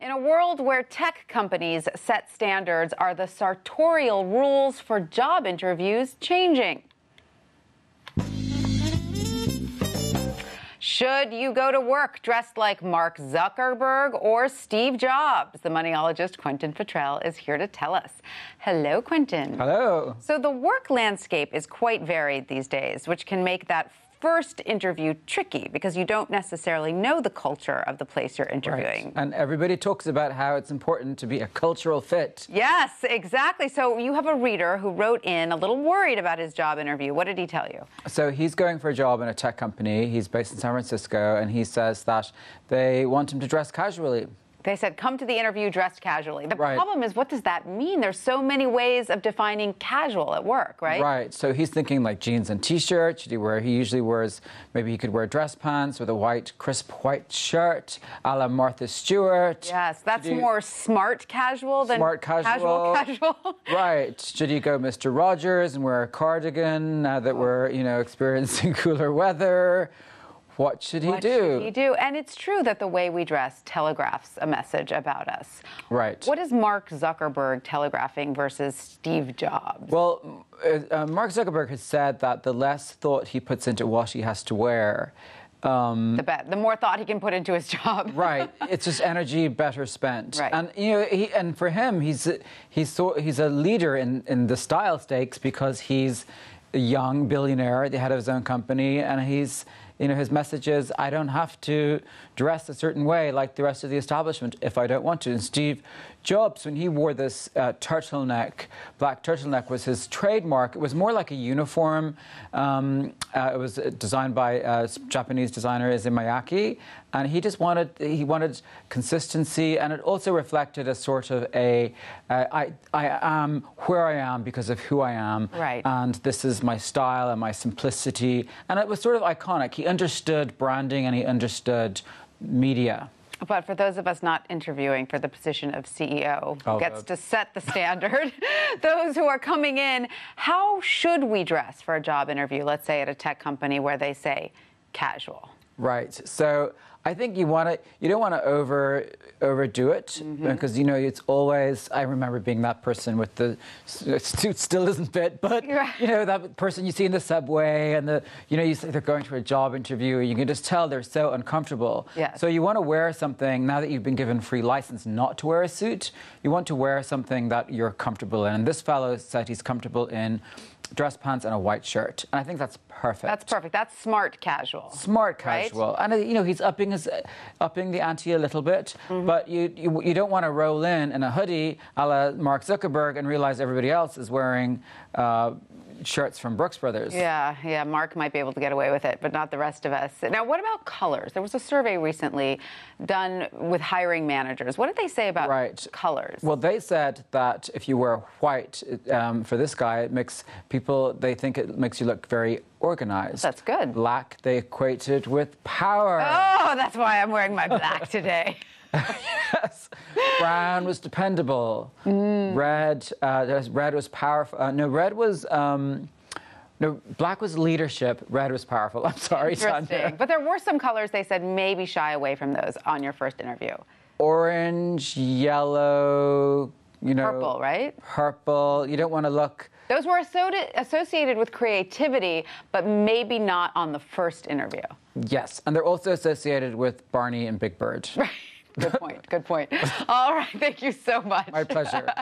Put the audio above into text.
In a world where tech companies set standards, are the sartorial rules for job interviews changing? Should you go to work dressed like Mark Zuckerberg or Steve Jobs? The Moneyologist, Quentin Futrell, is here to tell us. Hello, Quentin. Hello. So the work landscape is quite varied these days, which can make that first interview tricky because you don't necessarily know the culture of the place you're interviewing. Right. And everybody talks about how it's important to be a cultural fit. Yes, exactly. So you have a reader who wrote in a little worried about his job interview. What did he tell you? So he's going for a job in a tech company. He's based in San Francisco, and he says that they want him to dress casually. They said, come to the interview dressed casually. The Right. problem is, what does that mean? There's so many ways of defining casual at work, right? Right. So he's thinking like jeans and T-shirt. He usually wears, maybe he could wear dress pants with a crisp white shirt, a la Martha Stewart. Yes, that's more smart casual than smart casual. casual. Right. Should he go Mr. Rogers and wear a cardigan now that we're, experiencing cooler weather? What should he do? What should he do? And it's true that the way we dress telegraphs a message about us. Right. What is Mark Zuckerberg telegraphing versus Steve Jobs? Well, Mark Zuckerberg has said that the less thought he puts into what he has to wear, the more thought he can put into his job. Right. It's just energy better spent. Right. And and for him, he's a leader in the style stakes because he's a young billionaire, the head of his own company, and his message is, I don't have to dress a certain way like the rest of the establishment if I don't want to. And Steve Jobs, when he wore this black turtleneck was his trademark. It was more like a uniform. It was designed by a Japanese designer, Miyake, and he wanted consistency, and it also reflected a sort of I am where I am because of who I am, right. And this is my style and my simplicity, and it was sort of iconic. He understood branding and he understood media. But for those of us not interviewing for the position of CEO, who gets to set the standard, those who are coming in, how should we dress for a job interview, let's say at a tech company where they say casual? Right. So I think you don't want to overdo it, because it's always. I remember being that person with the suit still isn't fit, but that person you see in the subway and you say they're going to a job interview, you can just tell they're so uncomfortable. Yes. So you want to wear something, now that you've been given free license not to wear a suit, you want to wear something that you're comfortable in. And this fellow said he's comfortable in dress pants and a white shirt, and I think that's perfect. That's perfect. That's smart casual. Smart casual, right? And he's upping the ante a little bit, but you don't want to roll in a hoodie a la Mark Zuckerberg and realize everybody else is wearing shirts from Brooks Brothers. Yeah, Mark might be able to get away with it, but not the rest of us. Now, what about colors? There was a survey recently done with hiring managers. What did they say about colors? Well, they said that if you wear white, for this guy, they think it makes you look very organized. That's good. Black, they equated with power. Oh, that's why I'm wearing my black today. Yes. Brown was dependable. Red was powerful. Black was leadership. Red was powerful. I'm sorry, Tanya. But there were some colors they said maybe shy away from those on your first interview. Orange, yellow, purple, right? Purple. You don't want to look. Those were associated with creativity, but maybe not on the first interview. Yes, and they're also associated with Barney and Big Bird. Right. Good point. All right. Thank you so much. My pleasure.